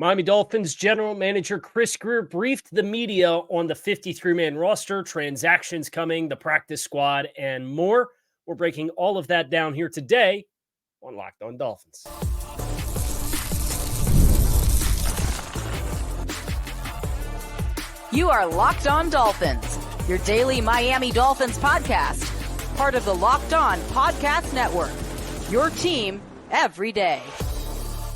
Miami Dolphins general manager Chris Grier briefed the media on the 53-man roster, transactions coming, the practice squad, and more. We're breaking all of that down here today on Locked On Dolphins. You are Locked On Dolphins, your daily Miami Dolphins podcast, part of the Locked On Podcast Network, your team every day.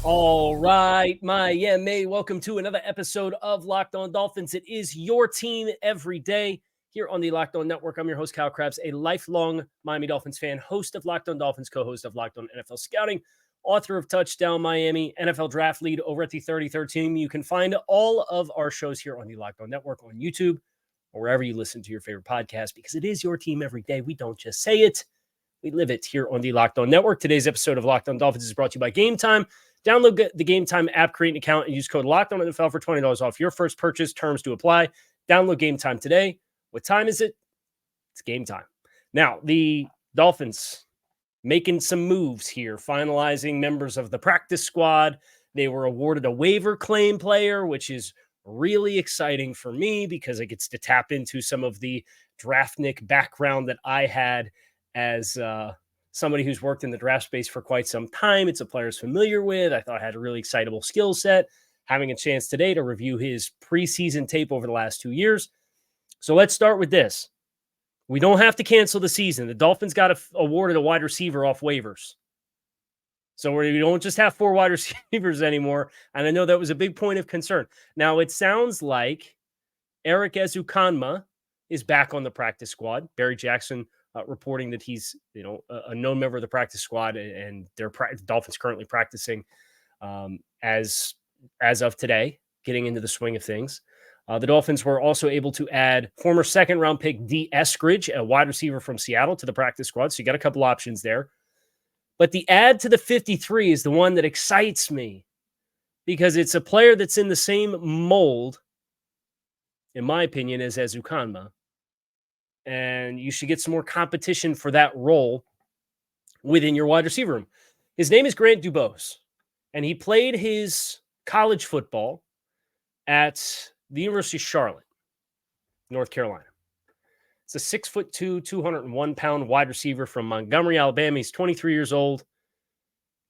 All right, Miami, welcome to another episode of Locked On Dolphins. It is your team every day here on the Locked On Network. I'm your host, Kyle Krabs, a lifelong Miami Dolphins fan, host of Locked On Dolphins, co-host of Locked On NFL Scouting, author of Touchdown Miami, NFL Draft Lead over at the 33rd Team. You can find all of our shows here on the Locked On Network on YouTube or wherever you listen to your favorite podcast, because it is your team every day. We don't just say it, we live it here on the Locked On Network. Today's episode of Locked On Dolphins is brought to you by Gametime. Download the Gametime app, create an account, and use code LOCKEDONNFL for $20 off your first purchase. Terms to apply. Download Gametime today. What time is it? It's game time. Now, the Dolphins making some moves here, finalizing members of the practice squad. They were awarded a waiver claim player, which is really exciting for me because it gets to tap into some of the draftnik background that I had as somebody who's worked in the draft space for quite some time. It's a player's familiar with. I thought had a really excitable skill set. Having a chance today to review his preseason tape over the last 2 years. So let's start with this. We don't have to cancel the season. The Dolphins got awarded a wide receiver off waivers. So we don't just have 4 wide receivers anymore. And I know that was a big point of concern. Now, it sounds like Eric Ezukanma is back on the practice squad. Barry Jackson reporting that he's, a known member of the practice squad, and the Dolphins currently practicing as of today, getting into the swing of things. The Dolphins were also able to add former second-round pick D. Eskridge, a wide receiver from Seattle, to the practice squad. So you got a couple options there. But the add to the 53 is the one that excites me because it's a player that's in the same mold, in my opinion, as Ezukanma. And you should get some more competition for that role within your wide receiver room. His name is Grant DuBose, and he played his college football at the University of Charlotte, North Carolina. It's a 6'2", 201-pound wide receiver from Montgomery, Alabama. He's 23 years old.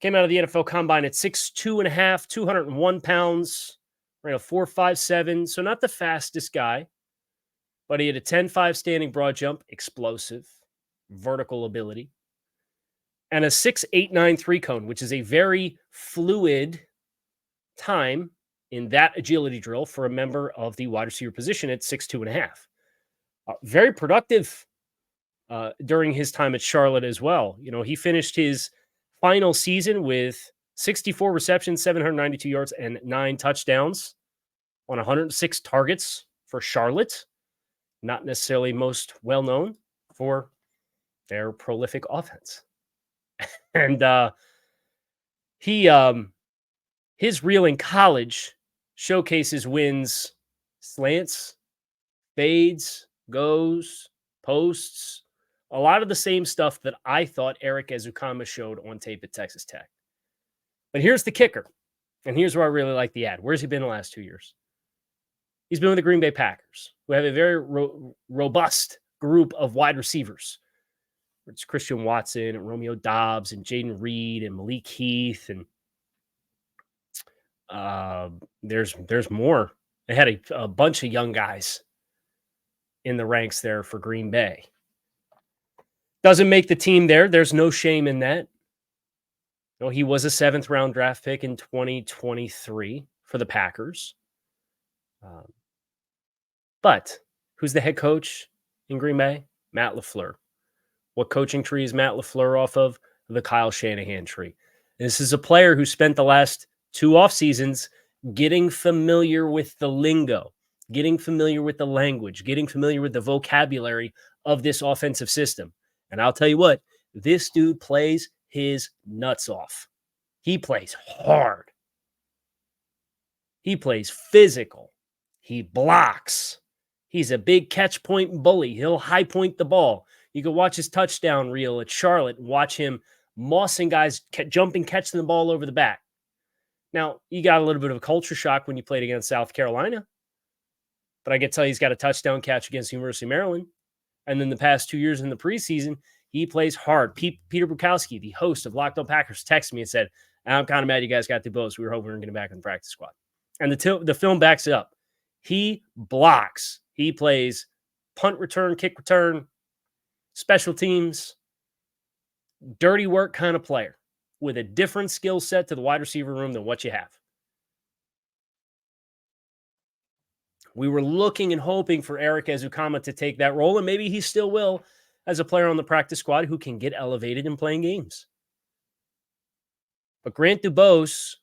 Came out of the NFL Combine at 6'2.5", 201 pounds, ran a 4.57, so not the fastest guy. But he had a 10.5 standing broad jump, explosive, vertical ability, and a 6.89 3-cone, which is a very fluid time in that agility drill for a member of the wide receiver position at 6'2.5". Very productive during his time at Charlotte as well. He finished his final season with 64 receptions, 792 yards, and 9 touchdowns on 106 targets for Charlotte. Not necessarily most well-known for their prolific offense. And his reel in college showcases wins, slants, fades, goes, posts, a lot of the same stuff that I thought Eric Ezukanma showed on tape at Texas Tech. But here's the kicker, and here's where I really like the ad. Where's he been the last 2 years? He's been with the Green Bay Packers, who have a very robust group of wide receivers. It's Christian Watson and Romeo Doubs and Jaden Reed and Malik Heath. And there's more. They had a bunch of young guys in the ranks there for Green Bay. Doesn't make the team there. There's no shame in that. He was a 7th-round draft pick in 2023 for the Packers. But who's the head coach in Green Bay? Matt LaFleur. What coaching tree is Matt LaFleur off of? The Kyle Shanahan tree. This is a player who spent the last 2 off seasons getting familiar with the lingo, getting familiar with the language, getting familiar with the vocabulary of this offensive system. And I'll tell you what, this dude plays his nuts off. He plays hard. He plays physical. He blocks. He's a big catch point bully. He'll high point the ball. You can watch his touchdown reel at Charlotte and watch him mossing guys, jumping, catching the ball over the back. Now, you got a little bit of a culture shock when you played against South Carolina, but I can tell you he's got a touchdown catch against University of Maryland. And then the past 2 years in the preseason, he plays hard. Peter Bukowski, the host of Locked On Packers, texted me and said, I'm kind of mad you guys got DuBose. We were hoping we were going to get him back in the practice squad. And the film backs it up. He blocks. He plays punt return, kick return, special teams, dirty work kind of player with a different skill set to the wide receiver room than what you have. We were looking and hoping for Eric Ezukama to take that role, and maybe he still will as a player on the practice squad who can get elevated in playing games. But Grant DuBose,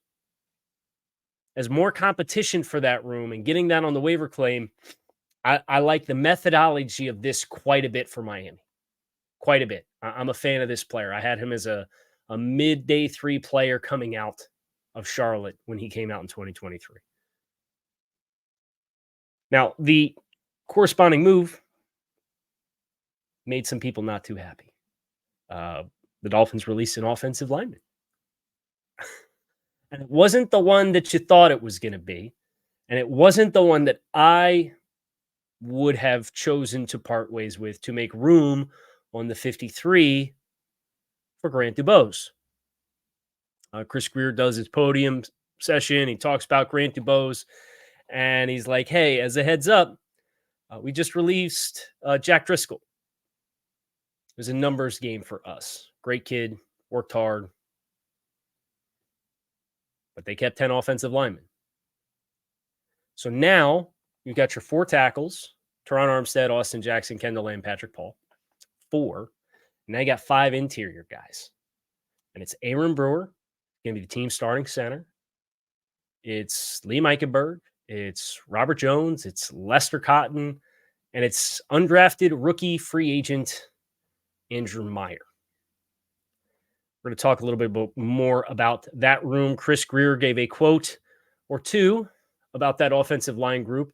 as more competition for that room and getting that on the waiver claim, I like the methodology of this quite a bit for Miami. Quite a bit. I'm a fan of this player. I had him as a mid-day 3 player coming out of Charlotte when he came out in 2023. Now, the corresponding move made some people not too happy. The Dolphins released an offensive lineman. And it wasn't the one that you thought it was going to be. And it wasn't the one that I would have chosen to part ways with to make room on the 53 for Grant DuBose. Chris Grier does his podium session. He talks about Grant DuBose. And he's like, hey, as a heads up, we just released Jack Driscoll. It was a numbers game for us. Great kid, worked hard. But they kept 10 offensive linemen. So now you've got your 4 tackles, Teron Armstead, Austin Jackson, Kendall Lamb, Patrick Paul. 4. And now you got 5 interior guys. And it's Aaron Brewer, going to be the team starting center. It's Lee Meikenberg. It's Robert Jones. It's Lester Cotton. And it's undrafted rookie free agent Andrew Meyer. We're going to talk a little bit more about that room. Chris Grier gave a quote or two about that offensive line group.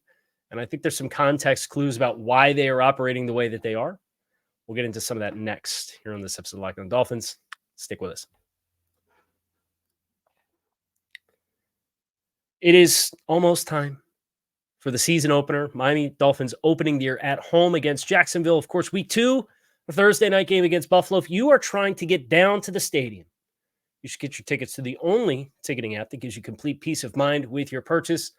And I think there's some context clues about why they are operating the way that they are. We'll get into some of that next here on this episode of Locked On Dolphins. Stick with us. It is almost time for the season opener. Miami Dolphins opening the year at home against Jacksonville. Of course, week 2, the Thursday night game against Buffalo. If you are trying to get down to the stadium, you should get your tickets to the only ticketing app that gives you complete peace of mind with your purchase.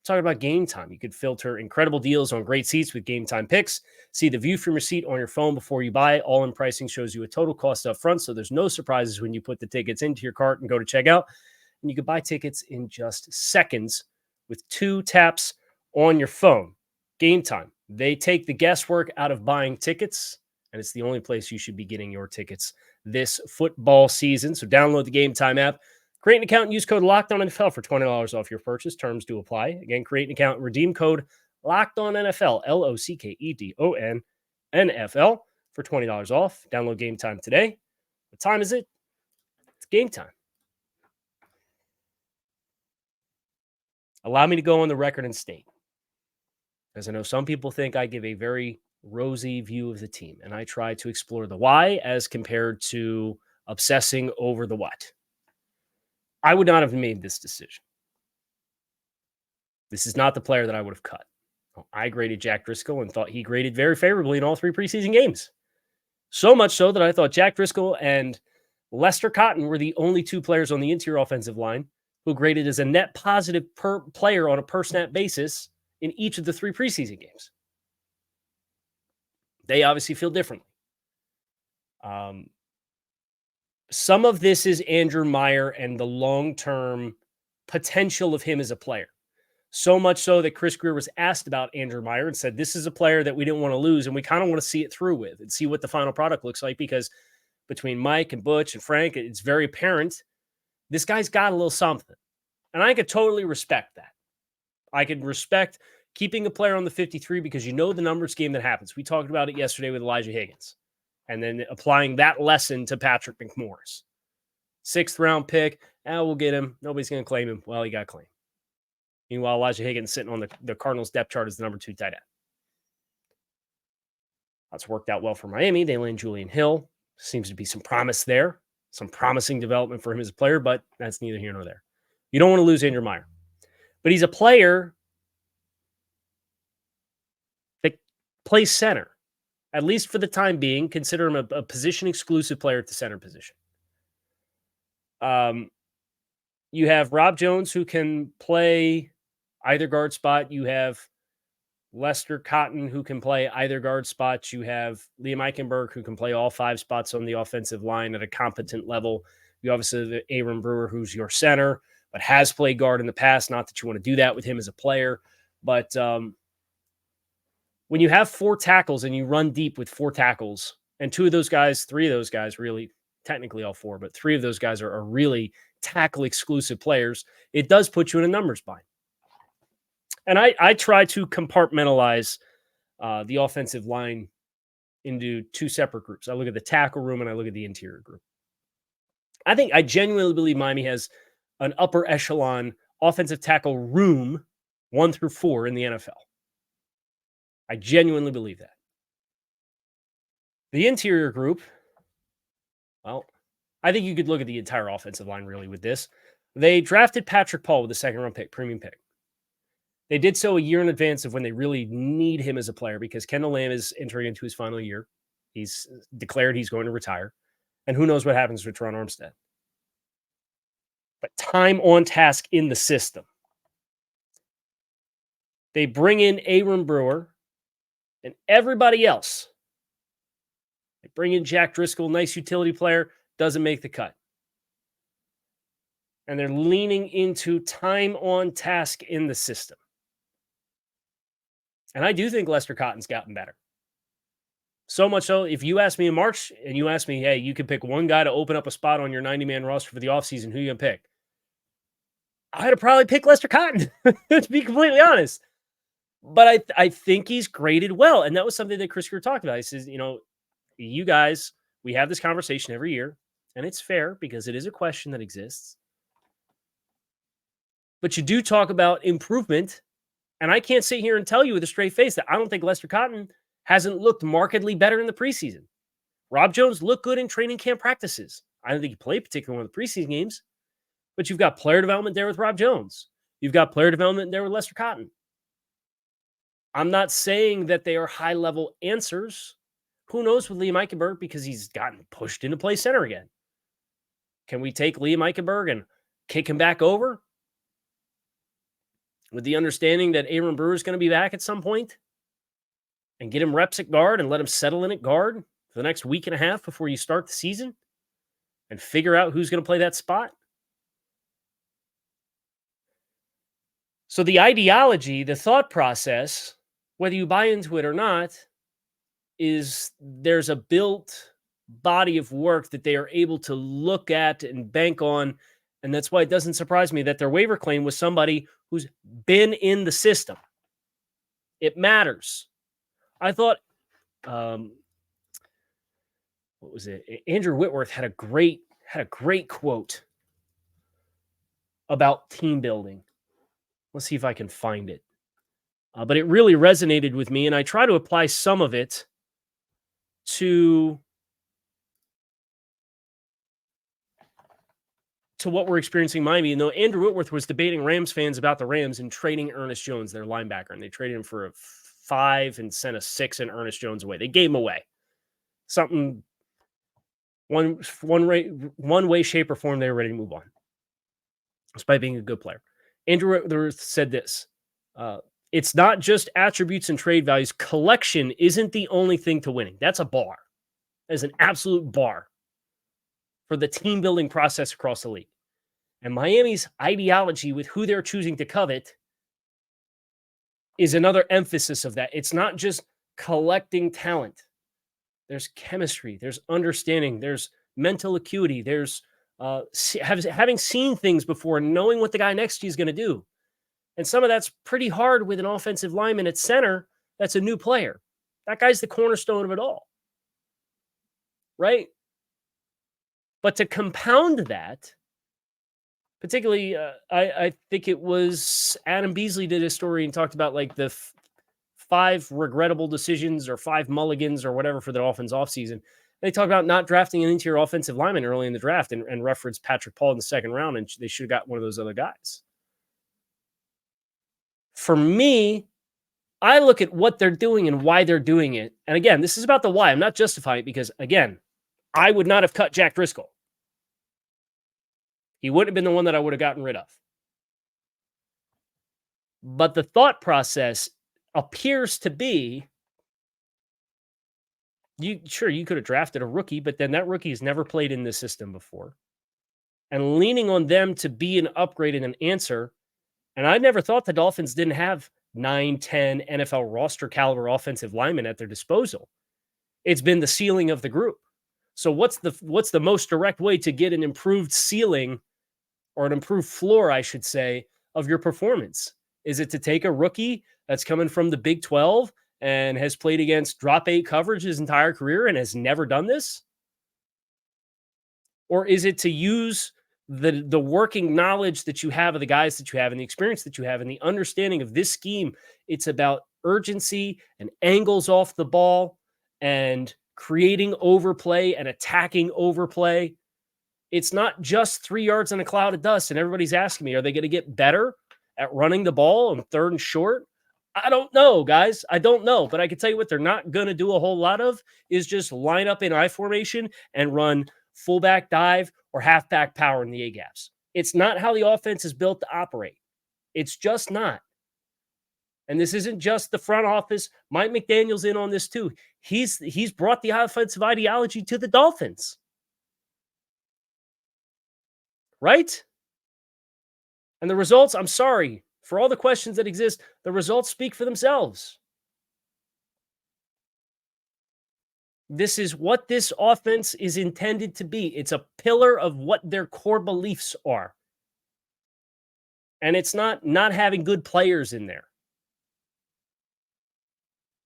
Talking about Gametime. You could filter incredible deals on great seats with Gametime picks. See the view from your seat on your phone before you buy. All-in pricing shows you a total cost up front, so there's no surprises when you put the tickets into your cart and go to checkout. And you can buy tickets in just seconds with 2 taps on your phone. Gametime. They take the guesswork out of buying tickets, and it's the only place you should be getting your tickets this football season. So download the Gametime app. Create an account and use code LOCKEDONNFL for $20 off your purchase. Terms do apply. Again, create an account and redeem code LOCKEDONNFL, LOCKEDONNFL for $20 off. Download Gametime today. What time is it? It's Gametime. Allow me to go on the record and state, as I know some people think I give a very rosy view of the team, and I try to explore the why as compared to obsessing over the what. I would not have made this decision. This is not the player that I would have cut. I graded Jack Driscoll and thought he graded very favorably in all 3 preseason games. So much so that I thought Jack Driscoll and Lester Cotton were the only 2 players on the interior offensive line who graded as a net positive per player on a per snap basis in each of the 3 preseason games. They obviously feel differently. Some of this is Andrew Meyer and the long-term potential of him as a player. So much so that Chris Grier was asked about Andrew Meyer and said, this is a player that we didn't want to lose, and we kind of want to see it through with and see what the final product looks like, because between Mike and Butch and Frank, it's very apparent this guy's got a little something. And I could totally respect that. I could respect keeping a player on the 53 because you know the numbers game that happens. We talked about it yesterday with Elijah Higgins. And then applying that lesson to Patrick McMorris. 6th round pick. We'll get him. Nobody's going to claim him. Well, he got claimed. Meanwhile, Elijah Higgins sitting on the Cardinals depth chart as the number 2 tight end. That's worked out well for Miami. They land Julian Hill. Seems to be some promise there. Some promising development for him as a player, but that's neither here nor there. You don't want to lose Andrew Meyer. But he's a player that plays center, at least for the time being. Consider him a position-exclusive player at the center position. You have Rob Jones, who can play either guard spot. You have Lester Cotton, who can play either guard spots. You have Liam Eichenberg, who can play all 5 spots on the offensive line at a competent level. You obviously have Aaron Brewer, who's your center, but has played guard in the past. Not that you want to do that with him as a player. But when you have 4 tackles and you run deep with 4 tackles, and 3 of those guys, really, technically all 4, but 3 of those guys are really tackle-exclusive players, it does put you in a numbers bind. And I try to compartmentalize the offensive line into 2 separate groups. I look at the tackle room and I look at the interior group. I genuinely believe Miami has an upper echelon offensive tackle room, 1 through 4 in the NFL. I genuinely believe that. The interior group, well, I think you could look at the entire offensive line really with this. They drafted Patrick Paul with a 2nd-round pick, premium pick. They did so a year in advance of when they really need him as a player because Kendall Lamb is entering into his final year. He's declared he's going to retire. And who knows what happens with Teron Armstead. But time on task in the system. They bring in Aaron Brewer and everybody else. They bring in Jack Driscoll, nice utility player, doesn't make the cut. And they're leaning into time on task in the system. And I do think Lester Cotton's gotten better. So much so, if you ask me in March and you ask me, hey, you could pick one guy to open up a spot on your 90-man roster for the offseason, who you going to pick? I'd have probably picked Lester Cotton, to be completely honest. But I think he's graded well. And that was something that Chris Grier talked about. He says, you guys, we have this conversation every year, and it's fair because it is a question that exists. But you do talk about improvement. And I can't sit here and tell you with a straight face that I don't think Lester Cotton hasn't looked markedly better in the preseason. Rob Jones looked good in training camp practices. I don't think he played particularly one of the preseason games, but you've got player development there with Rob Jones. You've got player development there with Lester Cotton. I'm not saying that they are high-level answers. Who knows with Liam Eichenberg because he's gotten pushed into play center again. Can we take Liam Eichenberg and kick him back over? With the understanding that Aaron Brewer is going to be back at some point and get him reps at guard and let him settle in at guard for the next week and a half before you start the season and figure out who's going to play that spot. So the ideology, the thought process, whether you buy into it or not, is there's a built body of work that they are able to look at and bank on. And that's why it doesn't surprise me that their waiver claim was somebody who's been in the system. It matters. I thought, what was it? Andrew Whitworth had a great quote about team building. Let's see if I can find it. But it really resonated with me, and I try to apply some of it to what we're experiencing in Miami. Andrew Whitworth was debating Rams fans about the Rams and trading Ernest Jones, their linebacker, and they traded him for a 5 and sent a 6 and Ernest Jones away. They gave him away. Something, one way, shape, or form, they were ready to move on. Despite being a good player. Andrew Whitworth said this, it's not just attributes and trade values. Collection isn't the only thing to winning. That's a bar. That is an absolute bar for the team building process across the league. And Miami's ideology with who they're choosing to covet is another emphasis of that. It's not just collecting talent. There's chemistry, there's understanding, there's mental acuity, there's having seen things before, knowing what the guy next to you is going to do. And some of that's pretty hard with an offensive lineman at center that's a new player. That guy's the cornerstone of it all. Right? But to compound that, particularly, I think it was Adam Beasley did a story and talked about like the 5 regrettable decisions or 5 mulligans or whatever for the Dolphins offseason. They talk about not drafting an interior offensive lineman early in the draft and reference Patrick Paul in the second round, and they should have got one of those other guys. For me, I look at what they're doing and why they're doing it. And again, this is about the why. I'm not justifying it because, again, I would not have cut Jack Driscoll. He wouldn't have been the one that I would have gotten rid of. But the thought process appears to be, you could have drafted a rookie, but then that rookie has never played in this system before. And leaning on them to be an upgrade and an answer. And I never thought the Dolphins didn't have 9, 10 NFL roster caliber offensive linemen at their disposal. It's been the ceiling of the group. So what's the most direct way to get an improved ceiling or an improved floor, I should say, of your performance? Is it to take a rookie that's coming from the Big 12 and has played against drop 8 coverage his entire career and has never done this? Or is it to use the working knowledge that you have of the guys that you have and the experience that you have and the understanding of this scheme? It's about urgency and angles off the ball and creating overplay and attacking overplay. It's not just 3 yards in a cloud of dust. And everybody's asking me, are they going to get better at running the ball on third and short? I don't know, guys. I don't know. But I can tell you what they're not going to do a whole lot of is just line up in I formation and run fullback dive or halfback power in the A-gaps. It's not how the offense is built to operate. It's just not. And this isn't just the front office. Mike McDaniel's in on this too. He's brought the offensive ideology to the Dolphins. Right? And the results, I'm sorry, for all the questions that exist, the results speak for themselves. This is what this offense is intended to be. It's a pillar of what their core beliefs are. And it's not having good players in there.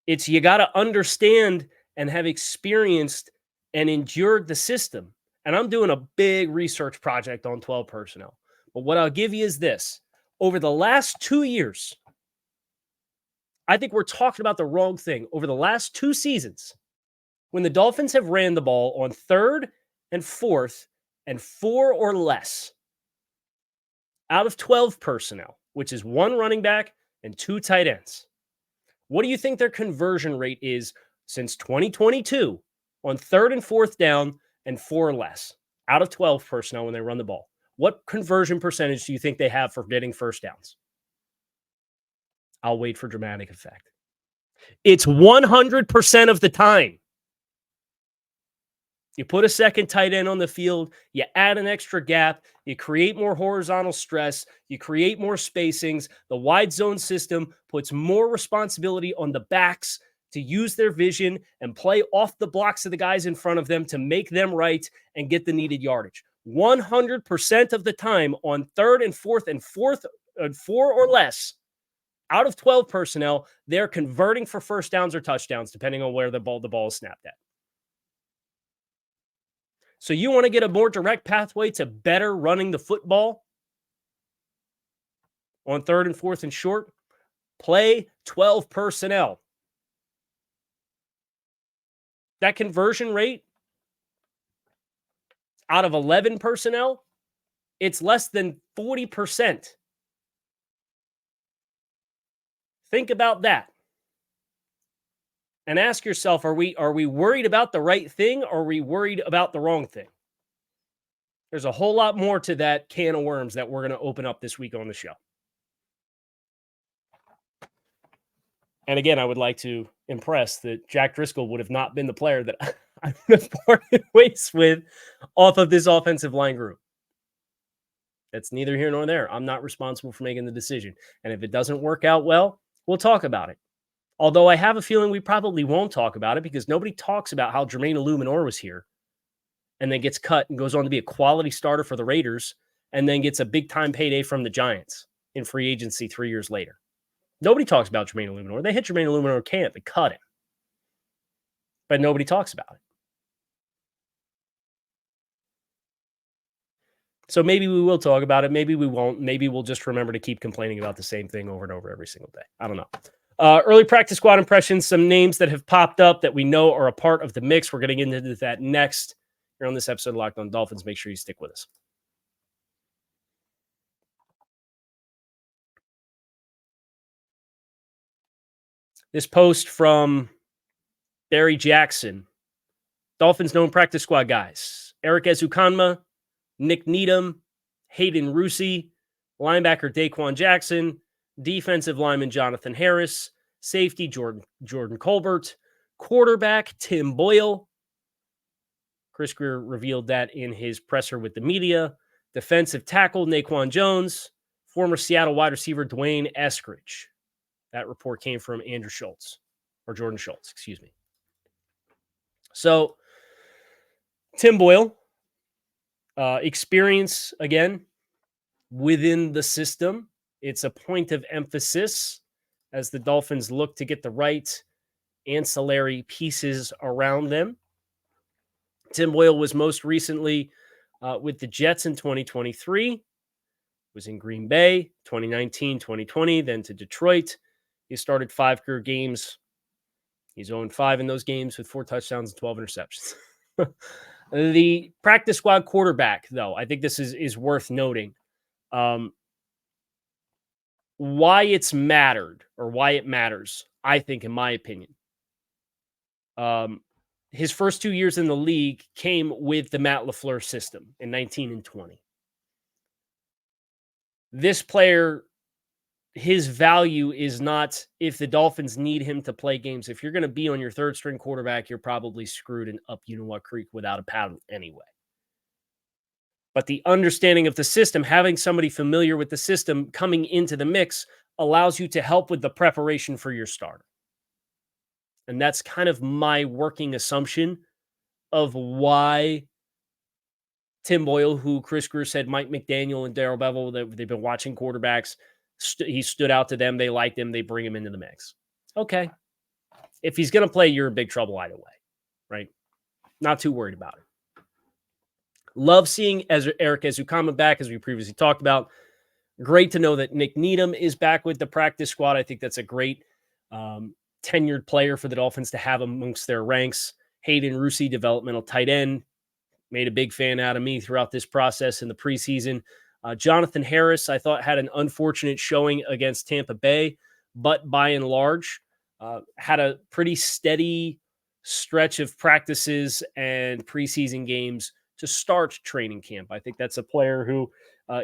It's you got to understand and have experienced and endured the system. And I'm doing a big research project on 12 personnel. But what I'll give you is this. Over the last 2 years, I think we're talking about the wrong thing. Over the last 2 seasons, when the Dolphins have ran the ball on third and fourth and 4 or less out of 12 personnel, which is 1 running back and 2 tight ends, what do you think their conversion rate is since 2022 on third and fourth down and 4 or less out of 12 personnel when they run the ball? What conversion percentage do you think they have for getting first downs? I'll wait for dramatic effect. It's 100% of the time. You put a second tight end on the field, you add an extra gap, you create more horizontal stress, you create more spacings. The wide zone system puts more responsibility on the backs to use their vision and play off the blocks of the guys in front of them to make them right and get the needed yardage. 100% of the time on third and fourth and 4 or less out of 12 personnel, they're converting for first downs or touchdowns, depending on where the ball is snapped at. So you want to get a more direct pathway to better running the football on third and fourth and short? Play 12 personnel. That conversion rate out of 11 personnel, it's less than 40%. Think about that. And ask yourself, are we worried about the right thing or are we worried about the wrong thing? There's a whole lot more to that can of worms that we're going to open up this week on the show. And again, I would like to impress that Jack Driscoll would have not been the player that I would have parted ways with off of this offensive line group. That's neither here nor there. I'm not responsible for making the decision. And if it doesn't work out well, we'll talk about it. Although I have a feeling we probably won't talk about it because nobody talks about how Jermaine Illuminor was here and then gets cut and goes on to be a quality starter for the Raiders and then gets a big-time payday from the Giants in free agency 3 years later. Nobody talks about Jermaine Illuminor. They hit Jermaine Illuminor camp. They cut him. But nobody talks about it. So maybe we will talk about it. Maybe we won't. Maybe we'll just remember to keep complaining about the same thing over and over every single day. I don't know. Early practice squad impressions, some names that have popped up that we know are a part of the mix. We're going to get into that next here on this episode of Locked On Dolphins. Make sure you stick with us. This post from Barry Jackson. Dolphins known practice squad guys. Eric Ezukanma, Nick Needham, Hayden Rusi, linebacker Daquan Jackson, defensive lineman Jonathan Harris, safety Jordan Colbert, quarterback Tim Boyle. Chris Grier revealed that in his presser with the media. Defensive tackle Naquan Jones, former Seattle wide receiver Dwayne Eskridge. That report came from Andrew Schultz, or Jordan Schultz, excuse me. So, Tim Boyle, experience, again, within the system. It's a point of emphasis as the Dolphins look to get the right ancillary pieces around them. Tim Boyle was most recently with the Jets in 2023, was in Green Bay, 2019, 2020, then to Detroit. He started 5 career games. He's 0-5 in those games with 4 touchdowns and 12 interceptions. The practice squad quarterback, though, I think this is worth noting. Why it's mattered, or why it matters, I think, in my opinion. His first 2 years in the league came with the Matt LaFleur system in 19 and 20. This player, his value is not if the Dolphins need him to play games. If you're going to be on your third string quarterback, you're probably screwed and up you-know-what creek without a paddle anyway. But the understanding of the system, having somebody familiar with the system coming into the mix allows you to help with the preparation for your starter. And that's kind of my working assumption of why Tim Boyle, who Chris Grier said Mike McDaniel and Darrell Bevell, they've been watching quarterbacks. He stood out to them. They liked him. They bring him into the mix. Okay. If he's going to play, you're in big trouble either way, right? Not too worried about it. Love seeing Eric Ezukanma back, as we previously talked about. Great to know that Nick Needham is back with the practice squad. I think that's a great tenured player for the Dolphins to have amongst their ranks. Hayden Rusi, developmental tight end, made a big fan out of me throughout this process in the preseason. Jonathan Harris, I thought, had an unfortunate showing against Tampa Bay, but by and large, had a pretty steady stretch of practices and preseason games to start training camp. I think that's a player who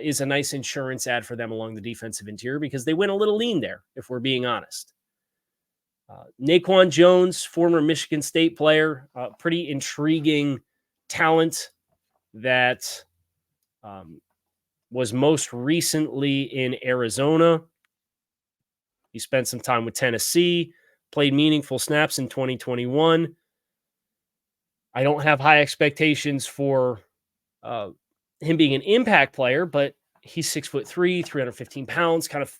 is a nice insurance ad for them along the defensive interior because they went a little lean there, if we're being honest. Naquan Jones, former Michigan State player, pretty intriguing talent that was most recently in Arizona. He spent some time with Tennessee, played meaningful snaps in 2021. I don't have high expectations for him being an impact player, but he's 6'3", 315 pounds, kind of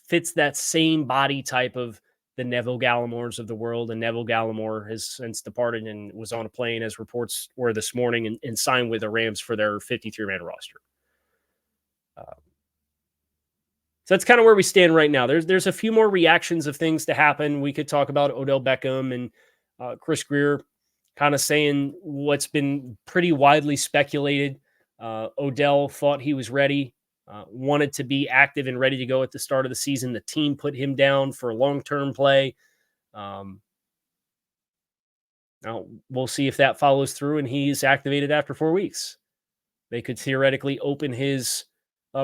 fits that same body type of the Neville Gallimores of the world. And Neville Gallimore has since departed and was on a plane, as reports were this morning, and signed with the Rams for their 53-man roster. So that's kind of where we stand right now. There's a few more reactions of things to happen. We could talk about Odell Beckham and Chris Grier kind of saying what's been pretty widely speculated. Odell thought he was ready, wanted to be active and ready to go at the start of the season. The team put him down for long-term play. Now we'll see if that follows through and he's activated after 4 weeks. They could theoretically open his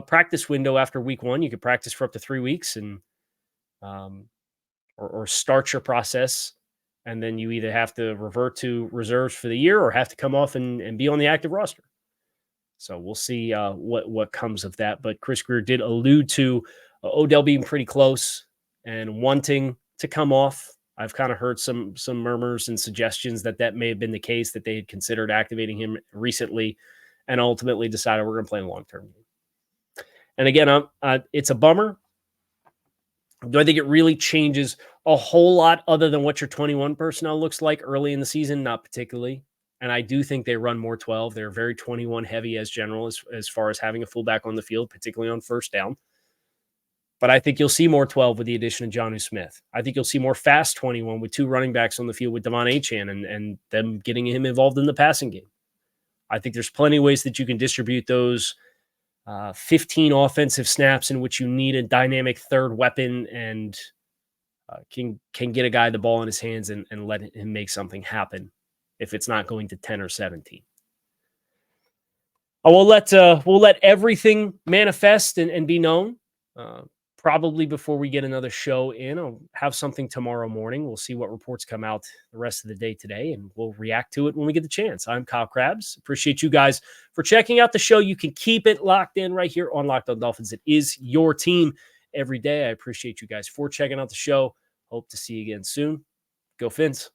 practice window after week 1. You could practice for up to 3 weeks and or start your process, and then you either have to revert to reserves for the year or have to come off and be on the active roster. So we'll see what comes of that. But Chris Grier did allude to Odell being pretty close and wanting to come off. I've kind of heard some murmurs and suggestions that may have been the case, that they had considered activating him recently and ultimately decided we're going to play in a long-term game. And again, it's a bummer. Do I think it really changes a whole lot other than what your 21 personnel looks like early in the season? Not particularly. And I do think they run more 12. They're very 21 heavy as general as far as having a fullback on the field, particularly on first down. But I think you'll see more 12 with the addition of Jonnu Smith. I think you'll see more fast 21 with 2 running backs on the field with Devon Achane and them getting him involved in the passing game. I think there's plenty of ways that you can distribute those 15 offensive snaps in which you need a dynamic third weapon and can get a guy the ball in his hands and let him make something happen if it's not going to 10 or 17. We'll let everything manifest and be known. Probably before we get another show in. I'll have something tomorrow morning. We'll see what reports come out the rest of the day today, and we'll react to it when we get the chance. I'm Kyle Krabs. Appreciate you guys for checking out the show. You can keep it locked in right here on Locked On Dolphins. It is your team every day. I appreciate you guys for checking out the show. Hope to see you again soon. Go Fins.